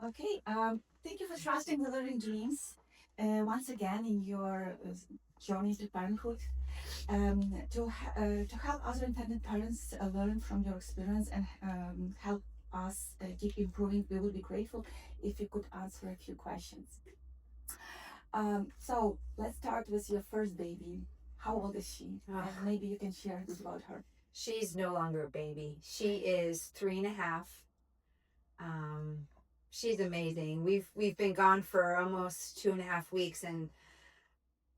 Okay. Thank you for trusting the learning dreams once again in your journey to parenthood. To help other intended parents learn from your experience and help us keep improving, we would be grateful if you could answer a few questions. So let's start with your first baby. How old is she? Oh, And maybe you can share this about her. she's no longer a baby. She is 3.5. Um, she's amazing. We've been gone for almost 2.5 weeks, and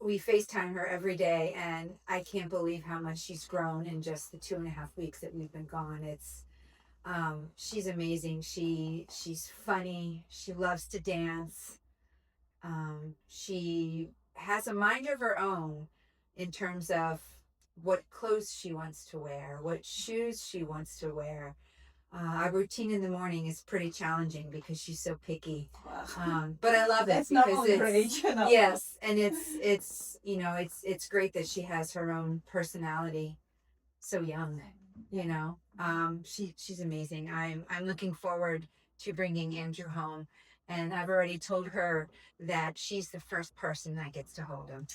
we FaceTime her every day, and I can't believe how much she's grown in just the 2.5 weeks that we've been gone. She's amazing. She's funny. She loves to dance. She has a mind of her own in terms of what clothes she wants to wear, what shoes she wants to wear. Our routine in the morning is pretty challenging because she's so picky. But I love it That's because normal your age, you know. yes, and it's great that she has her own personality so young. She's amazing. I'm looking forward to bringing Andrew home, and I've already told her that she's the first person that gets to hold him.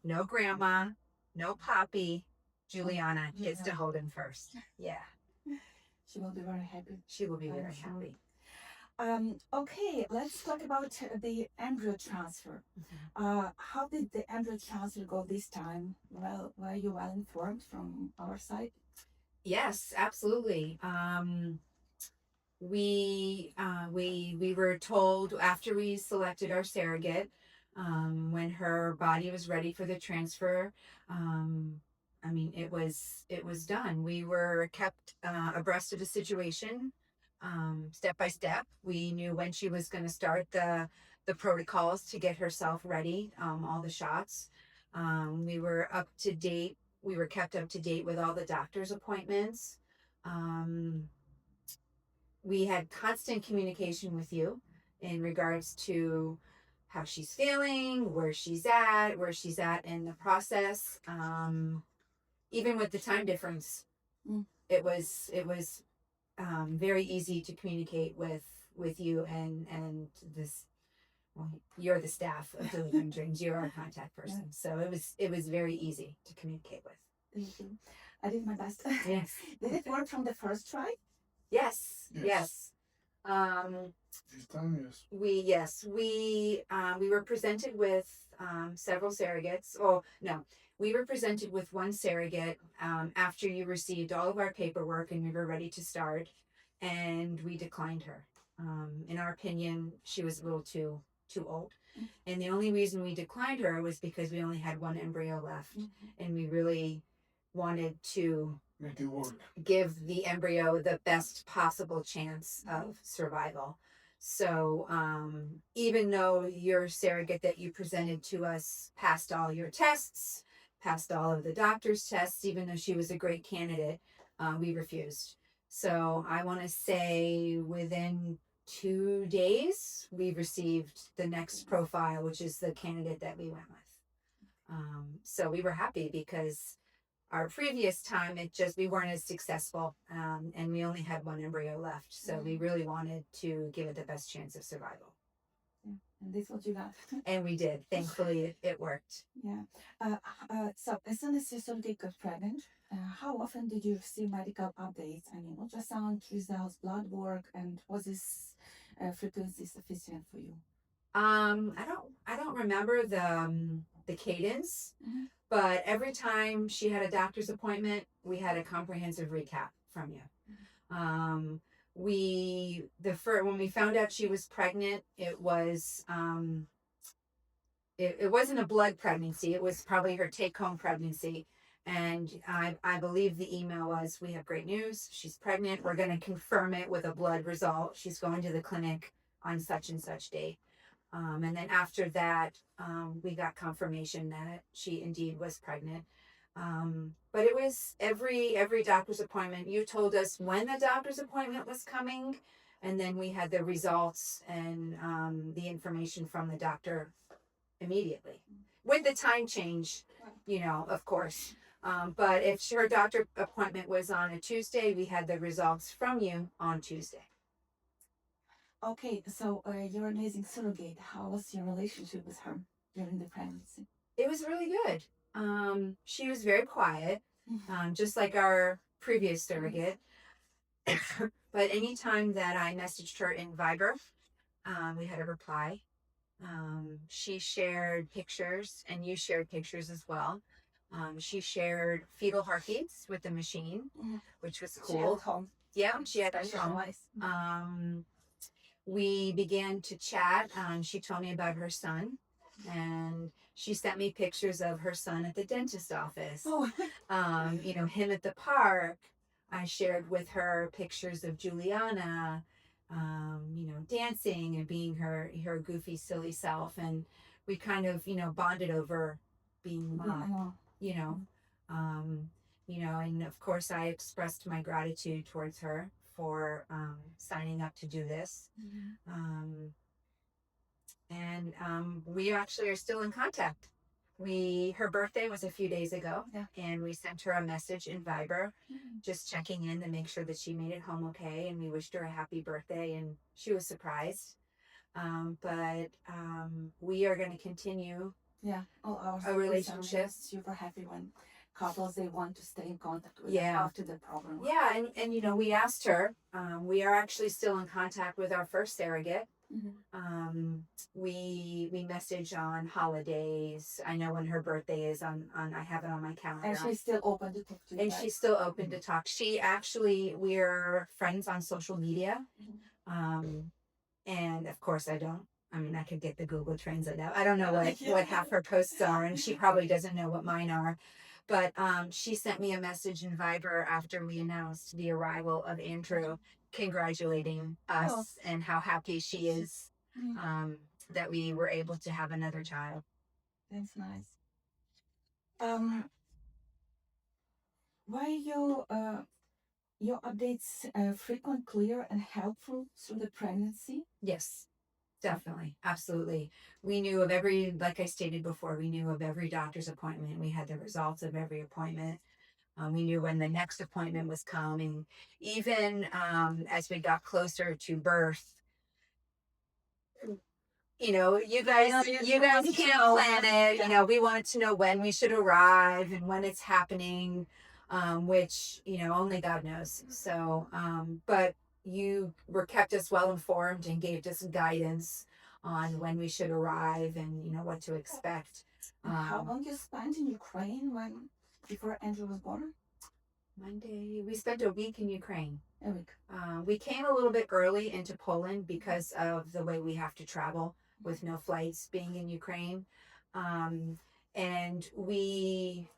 No grandma, no poppy. Juliana gets to hold him first. Yeah, She will be very happy. she will be I'm very sure. happy. Okay, let's talk about the embryo transfer. How did the embryo transfer go this time? Well, were you well informed from our side? Yes, absolutely. We were told after we selected our surrogate, when her body was ready for the transfer. I mean, it was done. We were kept abreast of the situation, step by step. We knew when she was going to start the protocols to get herself ready, all the shots. We were up to date. We were kept up to date with all the doctor's appointments. Um, we had constant communication with you in regards to how she's feeling, where she's at in the process. Even with the time difference, Mm. it was very easy to communicate with you and this. Well, you're the staff of Delivering Dreams. You're our contact person, so it was very easy to communicate with. Thank you. I did my best. Yes. Did it work from the first try? Yes. Yes. Um, This time, yes. we were presented with several surrogates. Oh no, we were presented with one surrogate after you received all of our paperwork and we were ready to start, and we declined her. In our opinion, she was a little too old, and the only reason we declined her was because we only had one embryo left, and we really wanted to Make it work. give the embryo the best possible chance of survival. So, even though your surrogate that you presented to us passed all your tests, passed all of the doctor's tests, even though she was a great candidate, we refused. So, I want to say within 2 days, we received the next profile, which is the candidate that we went with. So, we were happy because our previous time we weren't as successful, and we only had one embryo left, so we really wanted to give it the best chance of survival. Yeah. And this what you got. And we did. Thankfully it worked. Yeah. So as soon as you surrogate got pregnant, how often did you receive medical updates? I mean, ultrasound results, blood work, and was this frequency sufficient for you? I don't remember the cadence, but every time she had a doctor's appointment, we had a comprehensive recap from you. When we found out she was pregnant, it wasn't a blood pregnancy. It was probably her take-home pregnancy. And I believe the email was, we have great news. She's pregnant. We're going to confirm it with a blood result. She's going to the clinic on such and such date. And then after that, we got confirmation that she indeed was pregnant. But it was every doctor's appointment. You told us when the doctor's appointment was coming, and then we had the results and the information from the doctor immediately. With the time change, of course. But if her doctor appointment was on a Tuesday, we had the results from you on Tuesday. Okay, so you're an amazing surrogate. How was your relationship with her during the pregnancy? It was really good. She was very quiet, just like our previous surrogate. But anytime that I messaged her in Viber, we had a reply. She shared pictures, and you shared pictures as well. She shared fetal heartbeats with the machine, Mhm. which was She had cool. it home. Yeah, she had it Special home. device. We began to chat. She told me about her son, and she sent me pictures of her son at the dentist office. Oh, Him at the park. I shared with her pictures of Juliana, dancing and being her goofy, silly self, and we kind of, bonded over being yeah, I mom. know. You know, um, and of course I expressed my gratitude towards her for signing up to do this. Um, and we actually are still in contact. Her birthday was a few days ago, Yeah. and we sent her a message in Viber, Mhm. just checking in to make sure that she made it home okay, and we wished her a happy birthday, and she was surprised. But we are going to continue Yeah, all our a relationship. super happy when couples they want to stay in contact with Yeah. after the program. Yeah, and we asked her. We are actually still in contact with our first surrogate. We message on holidays. I know when her birthday is on I have it on my calendar. And she's still open to talk to you. And she's still open to talk. We're friends on social media. And of course I could get the Google Translate out. I don't know what half her posts are, and she probably doesn't know what mine are. But she sent me a message in Viber after we announced the arrival of Andrew, congratulating us and how happy she is that we were able to have another child. That's nice. Why your updates frequent, clear, and helpful through the pregnancy? Yes, definitely. Absolutely. Like I stated before, we knew of every doctor's appointment. We had the results of every appointment. We knew when the next appointment was coming. Even as we got closer to birth, you guys can't plan it. We wanted to know when we should arrive and when it's happening, which only God knows. So, but you were kept us well informed and gave us guidance on when we should arrive and what to expect. How long you spent in Ukraine before Andrew was born? Monday, we spent a week in Ukraine. A week. We came a little bit early into Poland because of the way we have to travel with no flights being in Ukraine. And we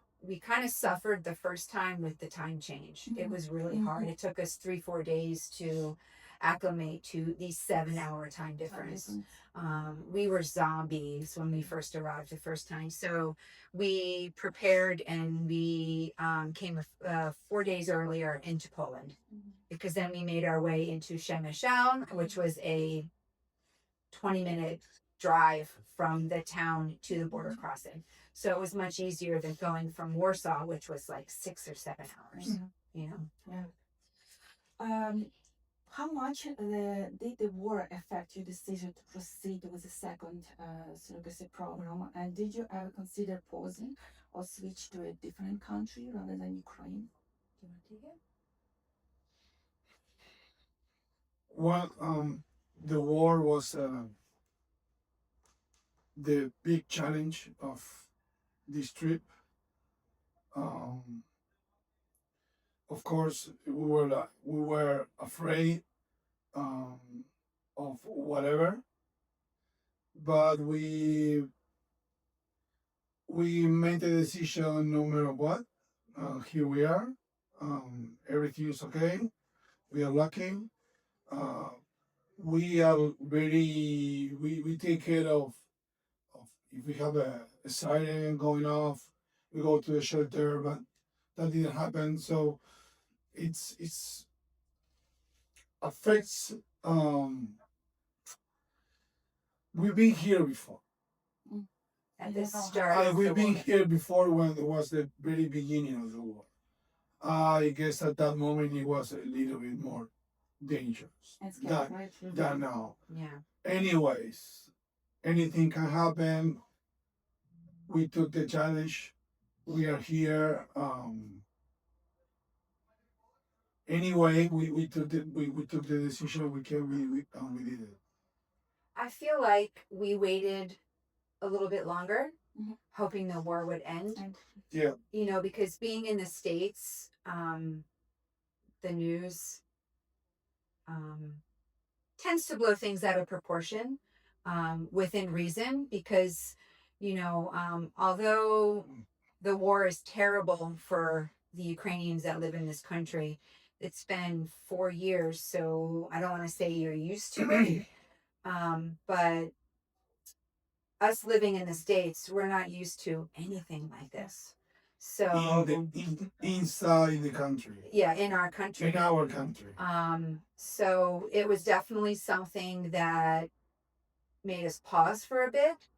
kind of suffered the first time with the time change. It was really hard. It took us 3-4 days to acclimate to the 7-hour time difference. We were zombies when we first arrived the first time. So we prepared and we came 4 days earlier into Poland because then we made our way into Przemyśl, which was a 20-minute drive from the town to the border crossing. So it was much easier than going from Warsaw, which was like 6 or 7 hours. Yeah. How much did the war affect your decision to proceed with the second surrogacy program? And did you ever consider pausing or switch to a different country rather than Ukraine? Do you want to take it? Well, the war was the big challenge of this trip. Um, of course, we were afraid um, of whatever, but we made the decision no matter what. Here we are. Everything is okay. We are lucky. Uh, we are we take care of if we have a siren going off, we go to the shelter, but that didn't happen. So it's affects. We've been here before. At the start of We've the been war. here before when it was the very beginning of the war. I guess at that moment it was a little bit more dangerous. And scary, That right? that now. Yeah. Anyways, anything can happen. We took the challenge. We are here. Anyway, we took the decision. We did it. I feel like we waited a little bit longer, Mhm. hoping the war would end. And Yeah. You know, because being in the States, the news um, tends to blow things out of proportion within reason because, you know, although the war is terrible for the Ukrainians that live in this country, it's been 4 years, so I don't want to say you're used to it. But us living in the States, we're not used to anything like this. So Inside the country. yeah, in our country. In our country. So it was definitely something that made us pause for a bit,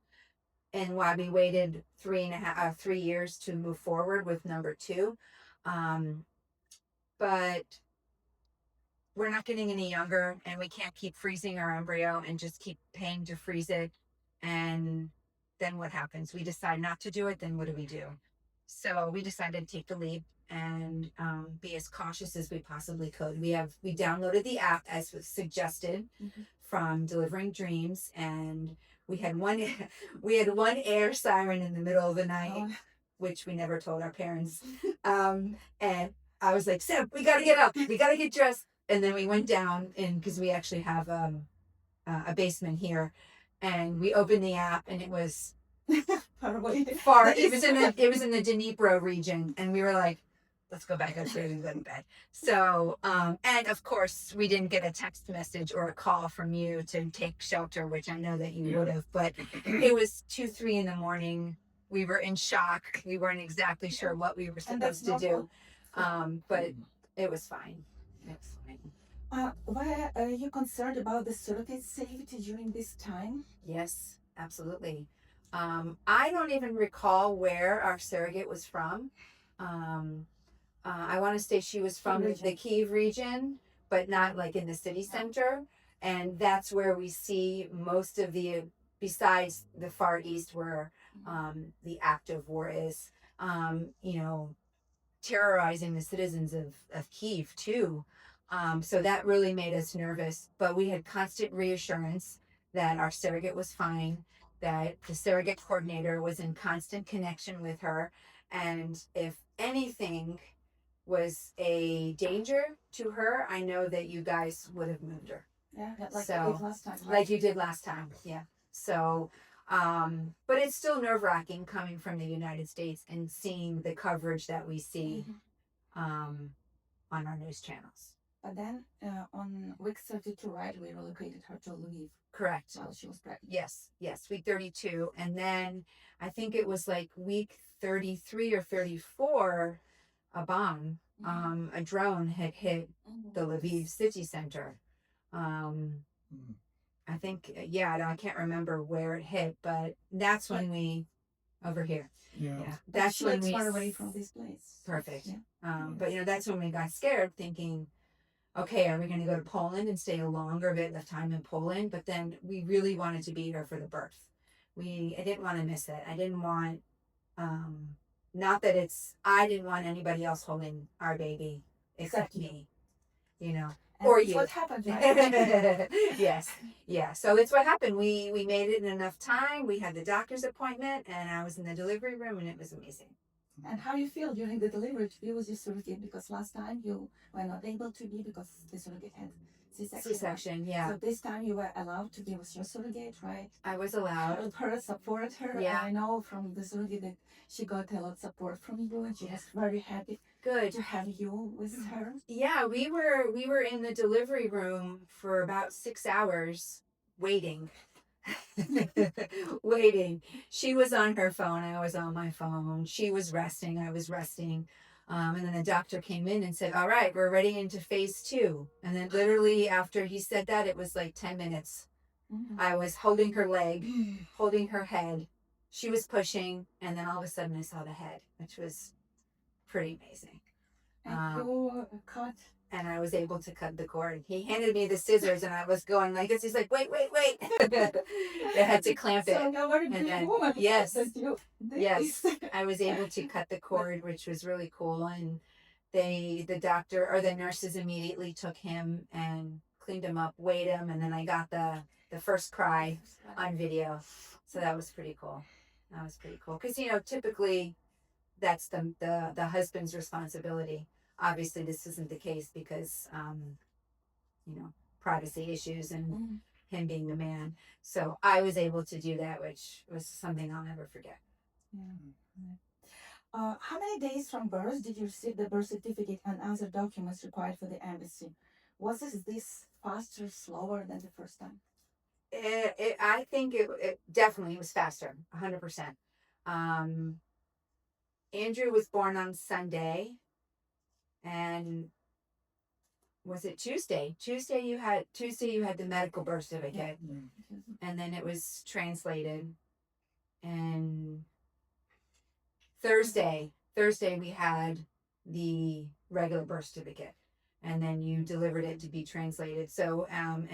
and why we waited 3 years to move forward with number two. Um, but we're not getting any younger, and we can't keep freezing our embryo and just keep paying to freeze it. And then what happens? We decide not to do it. Then what do we do? So we decided to take the leap and be as cautious as we possibly could. We downloaded the app as was suggested from Delivering Dreams, and we had one we had one air siren in the middle of the night, which we never told our parents. And I was like, Seb, we gotta get up, we gotta get dressed. And then we went down, and because we actually have a basement here, and we opened the app, and it was far. It was in the Dnipro region, and we were like, let's go back upstairs and go to bed. So, and of course, we didn't get a text message or a call from you to take shelter, which I know that you would have. But it was 2, 3 in the morning. We were in shock. We weren't exactly sure what we were supposed to do, but it was fine. It was fine. Were you concerned about the surrogate safety during this time? Yes, absolutely. I don't even recall where our surrogate was from. I want to say she was from the Kyiv region, but not like in the city center. And that's where we see most of besides the Far East, where the active war is, you know, terrorizing the citizens of Kyiv too. So that really made us nervous. But we had constant reassurance that our surrogate was fine, that the surrogate coordinator was in constant connection with her. And if anything was a danger to her, I know that you guys would have moved her. Yeah, like you did last time. Right? Like you did last time, yeah. So, but it's still nerve-wracking coming from the United States and seeing the coverage that we see on our news channels. But then on week 32, right, we relocated her to Lviv. Correct. While she was pregnant. Yes, week 32. And then I think it was like week 33 or 34, a bomb, a drone had hit the Lviv city center. I think, I can't remember where it hit, but that's when we, over here. Yeah. That's she when lives we far away from this place. Perfect. Yeah. But that's when we got scared, thinking, okay, are we going to go to Poland and stay a longer bit of time in Poland? But then we really wanted to be here for the birth. I didn't want to miss it. I didn't want, I didn't want anybody else holding our baby except me, or you. What happened, right? Yes. Yeah. So it's what happened. We made it in enough time. We had the doctor's appointment, and I was in the delivery room, and it was amazing. And how you feel during the delivery to be with your surrogate? Because last time you were not able to be because the surrogate had C-section. Yeah. So this time you were allowed to be with your surrogate, right? I was allowed. Help her, support her. Yeah. And I know from the surrogate that she got a lot of support from you, and she was very happy. Good to have you with her. Yeah, we were in the delivery room for about 6 hours waiting. Waiting. She was on her phone, I was on my phone. She was resting, I was resting. And then the doctor came in and said, all right, we're ready into phase 2. And then literally after he said that, it was like 10 minutes. I was holding her leg, holding her head. She was pushing, and then all of a sudden I saw the head, which was pretty amazing. And you caught and I was able to cut the cord. He handed me the scissors, and I was going like this. He's like, wait, wait, wait. I had to clamp it. So you're a very And brave then, woman. yes, That you did yes, this. I was able to cut the cord, which was really cool. And the doctor or the nurses immediately took him and cleaned him up, weighed him, and then I got the first cry on video. So that was pretty cool. That was pretty cool because typically that's the husband's responsibility. Obviously, this isn't the case because you know privacy issues and Mhm. him being the man. So I was able to do that, which was something I'll never forget. Yeah. How many days from birth did you receive the birth certificate and other documents required for the embassy? Was this faster, slower than the first time? I think it definitely was faster, 100%. Um, Andrew was born on Sunday, and was it Tuesday? Tuesday you had the medical birth certificate, and then it was translated. And Thursday we had the regular birth certificate, and then you delivered it to be translated. So and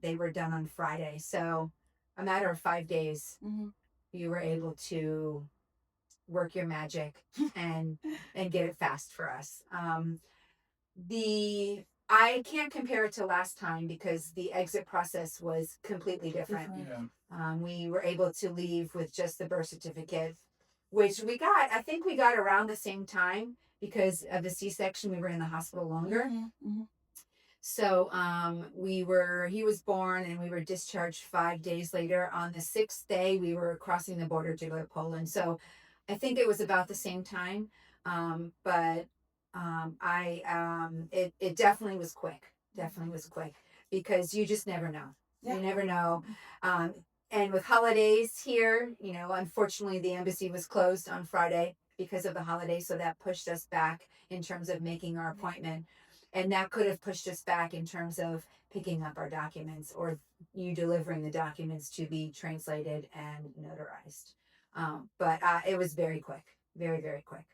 they were done on Friday. So a matter of 5 days, Mm-hmm. you were able to work your magic and get it fast for us. The I can't compare it to last time because the exit process was completely different. Yeah. We were able to leave with just the birth certificate, which I think we got around the same time because of the C-section. We were in the hospital longer. Mm-hmm. So he was born and we were discharged 5 days later. On the 6th day, we were crossing the border to go to Poland. So I think it was about the same time. But it definitely was quick. Definitely was quick because you just never know. Yeah. You never know. And with holidays here, unfortunately the embassy was closed on Friday because of the holiday. So that pushed us back in terms of making our appointment. And that could have pushed us back in terms of picking up our documents or you delivering the documents to be translated and notarized. But it was very quick, very, very quick.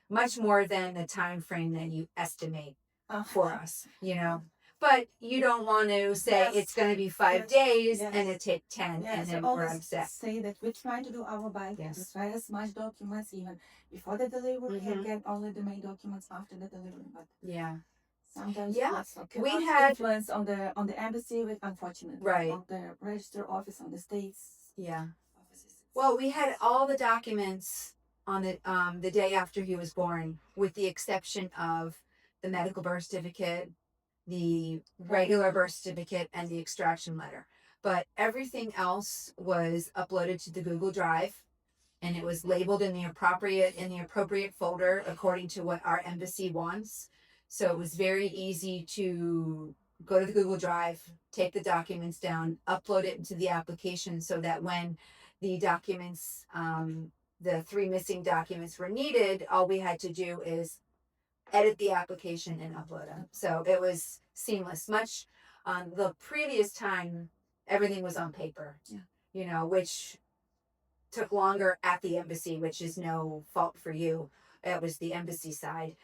Much more than the time frame that you estimate for us, But you don't want to say it's going to be 5 days and it take 10 and then we're upset. Say that we're trying to do our best to try as much documents even before the delivery and get only the main documents after the delivery. But sometimes we had influence on the embassy with unfortunately on the register office on the states. Offices. Well, we had all the documents on the day after he was born, with the exception of the medical birth certificate, the regular birth certificate, and the extraction letter. But everything else was uploaded to the Google Drive, and it was labeled in the appropriate folder according to what our embassy wants. So it was very easy to go to the Google Drive, take the documents down, upload it into the application so that when the documents, the 3 missing documents were needed, all we had to do is edit the application and upload them. So it was seamless. Much the previous time, everything was on paper, which took longer at the embassy, which is no fault for you. It was the embassy side.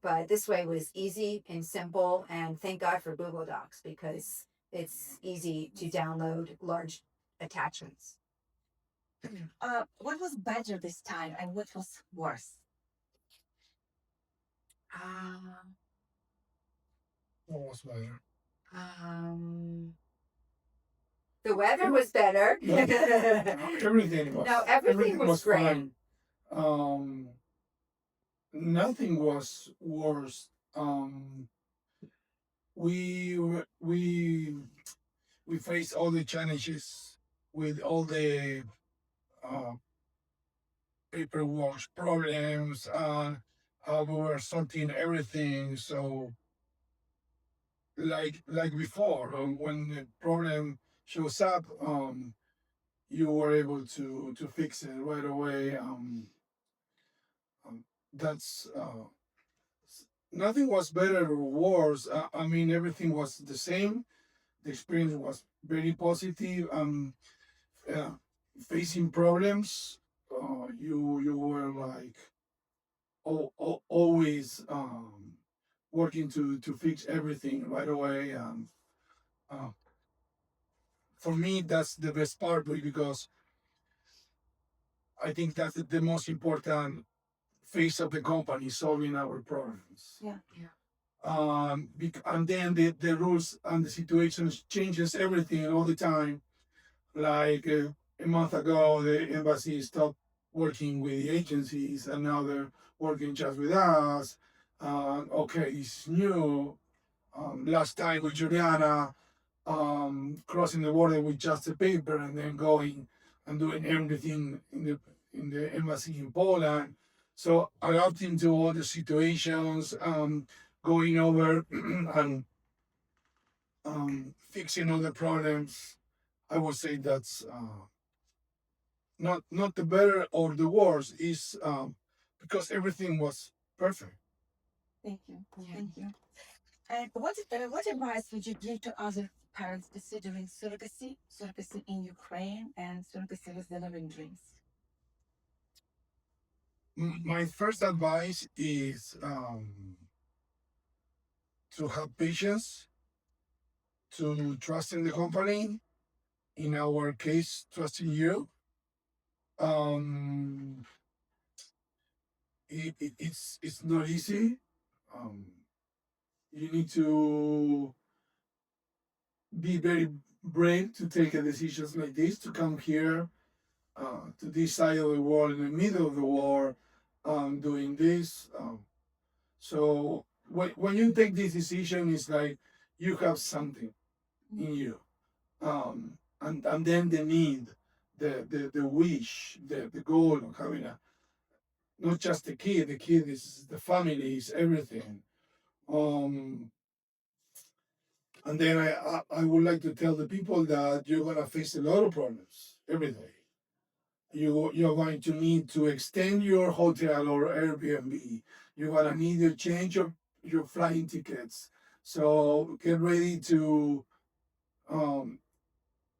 But this way was easy and simple. And thank God for Google Docs because it's easy to download large attachments. What was better this time and what was worse? What was better? The weather was better. Everything was. No, everything was great. Fine. Nothing was worse. We faced all the challenges with all the uh, paperwork problems and how we were sorting everything. So like before, when the problem shows up, you were able to fix it right away. That's nothing was better or worse. I mean, everything was the same. The experience was very positive. Uh, Facing problems, you were like always working to fix everything right away. Uh, for me, that's the best part because I think that's the most important phase of the company, solving our problems. Yeah. And then the rules and the situations changes everything all the time. Like a month ago, the embassy stopped working with the agencies, and now they're working just with us. Okay, it's new. Last time with Juliana, crossing the border with just a paper, and then going and doing everything in the embassy in Poland. So adapting to all the situations, going over and fixing all the problems. I would say that's not the better or the worse. Is because everything was perfect. Thank you. Yeah. Thank you. And what advice would you give to other parents considering surrogacy in Ukraine, and surrogacy with delivering dreams? My first advice is to have patience, to trust in the company. In our case, trusting you. Um, it's not easy. Um, you need to be very brave to take a decisions like this, to come here to this side of the world, in the middle of the war, doing this. So when you take this decision, it's like you have something in you, and then the need, the wish, the goal of having a not just the kid. The kid is the family, is everything. Um, and then I would like to tell the people that you're gonna face a lot of problems every day. You're going to need to extend your hotel or Airbnb. You're gonna need to change your flying tickets. So get ready to um,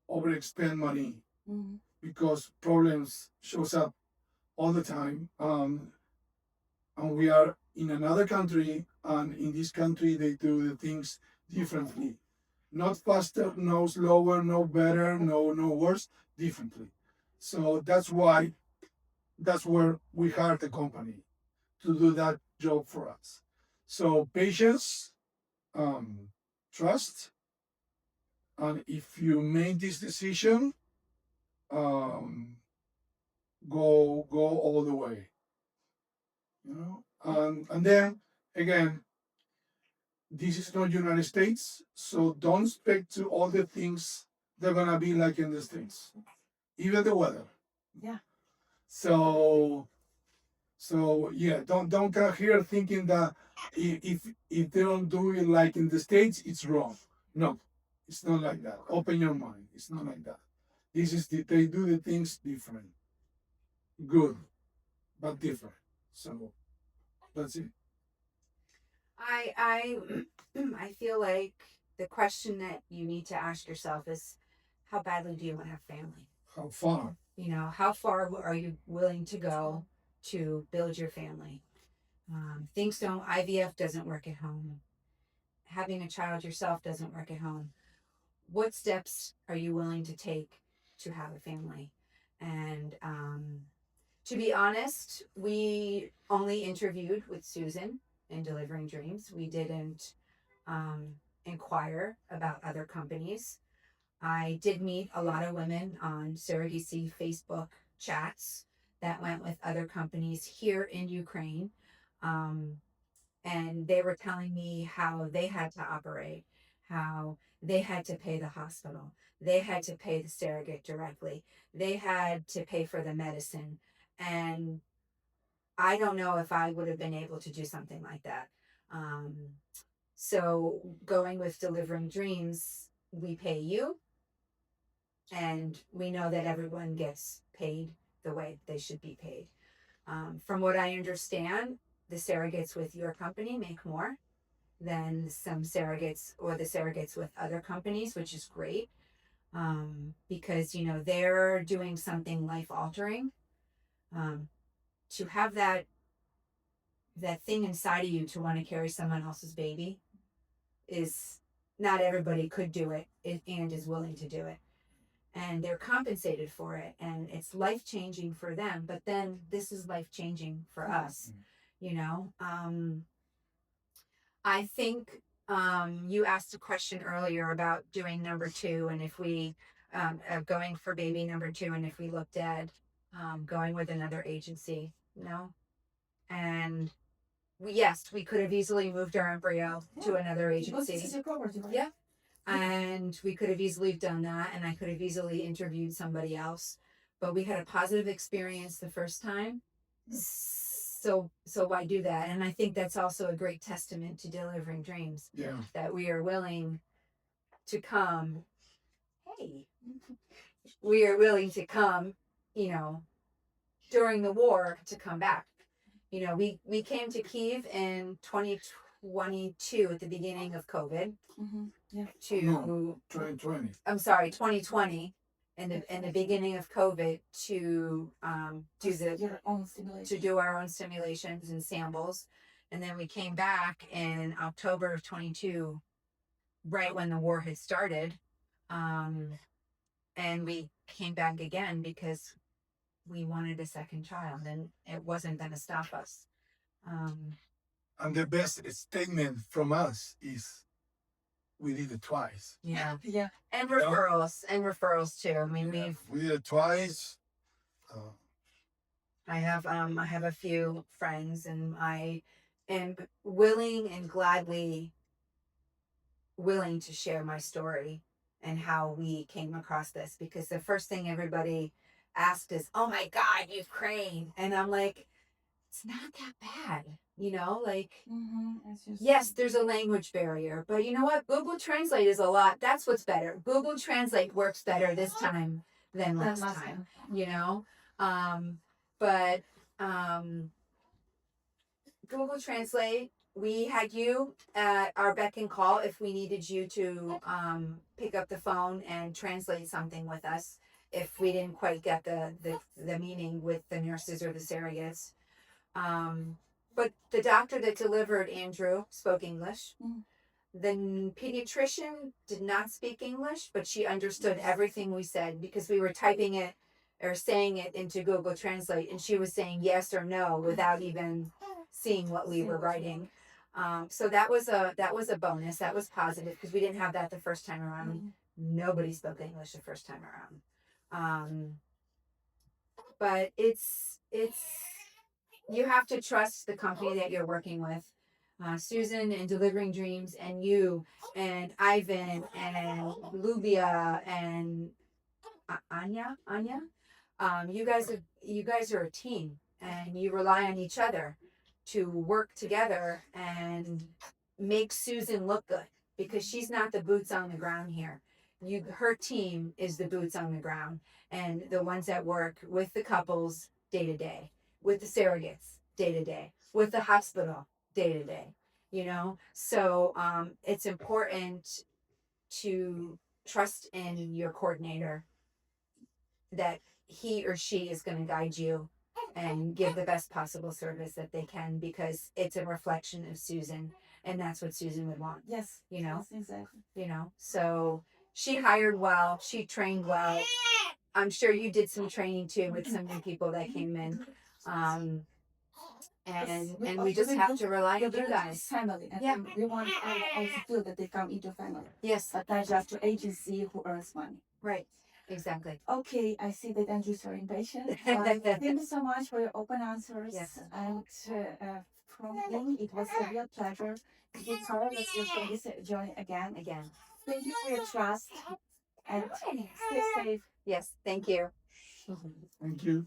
overexpend money Mm-hmm. because problems shows up all the time. And we are in another country, and in this country they do the things differently. Not faster, no slower, no better, no worse, differently. So that's where we hired the company to do that job for us. So patience, um, trust, and if you make this decision, um, go all the way. You know, and then again, this is not United States, so don't expect to all the things they're gonna be like in the States, even the weather. Yeah. So yeah, don't come here thinking that if they don't do it like in the States, it's wrong. No, it's not like that. Open your mind. It's not like that. They do the things different, good, but different. So that's it. I I feel like the question that you need to ask yourself is, how badly do you want to have family? How far? You know, how far are you willing to go to build your family? Things don't, IVF doesn't work at home. Having a child yourself doesn't work at home. What steps are you willing to take to have a family? And to be honest, we only interviewed with Susan in Delivering Dreams. We didn't inquire about other companies. I did meet a lot of women on surrogacy Facebook chats that went with other companies here in Ukraine. Um, and they were telling me how they had to operate, how they had to pay the hospital, they had to pay the surrogate directly, they had to pay for the medicine. And I don't know if I would have been able to do something like that. Um, so going with Delivering Dreams, we pay you, and we know that everyone gets paid the way they should be paid. From what I understand, the surrogates with your company make more than some surrogates or the surrogates with other companies, which is great, because you know they're doing something life altering. Um, to have that that thing inside of you to want to carry someone else's baby is not everybody could do it and is willing to do it. And they're compensated for it, and it's life changing for them. But then this is life changing for us, you know. I think you asked a question earlier about doing number two, and if we going for baby number two, and if we looked at going with another agency, no, and yes, we could have easily moved our embryo to another Because this agency. is your property, right? Yeah. And we could have easily done that, and I could have easily interviewed somebody else, but we had a positive experience the first time. So why do that? And I think that's also a great testament to Delivering Dreams. Yeah. That we are willing to come. Hey, we are willing to come, you know, during the war to come back. You know, we came to Kyiv in 2022 at the beginning of COVID. Yeah. To No, 2020. I'm sorry, 2020, in the beginning of COVID to Your own simulation. to do our own simulations and samples, and then we came back in October of 22, right when the war had started, and we came back again because we wanted a second child, and it wasn't going to stop us. And the best statement from us is we did it twice. Yeah, Yeah. and referrals too. I mean, We did it twice. I have a few friends, and I am willing and gladly willing to share my story and how we came across this, because the first thing everybody asked is, "Oh my God, Ukraine," and I'm like, it's not that bad, you know, like. Yes, there's a language barrier, but you know what? Google Translate is a lot. That's what's better. Google Translate works better this time than last time, you know? But Google Translate, we had you at our beck and call if we needed you to pick up the phone and translate something with us if we didn't quite get the meaning with the nurses or the surrogates. But the doctor that delivered Andrew spoke English. The pediatrician did not speak English, but she understood everything we said because we were typing it or saying it into Google Translate, and she was saying yes or no without even seeing what we were writing. So that was a bonus. That was positive because we didn't have that the first time around. Nobody spoke English the first time around. But it's you have to trust the company that you're working with. Susan and Delivering Dreams, and you and Ivan and Lubia and Anya. You guys are a team, and you rely on each other to work together and make Susan look good, because she's not the boots on the ground here. Her team is the boots on the ground, and the ones that work with the couples day to day, with the surrogates day to day, with the hospital day to day, you know? So it's important to trust in your coordinator that he or she is going to guide you and give the best possible service that they can, because it's a reflection of Susan, and that's what Susan would want. Yes. You know? Yes, exactly. You know? So she hired well, she trained well. I'm sure you did some training too with some new people that came in. And we just have to rely on you guys. Family, and we want to also feel that they come into family. Yes. But not just to agency who earns money. Right. Exactly. Okay, I see that Andrew's very impatient. Thank you so much for your open answers. Yes. And from me, it was a real pleasure to be part of your this journey again. Thank you for your trust and stay safe. Yes. Thank you. Thank you.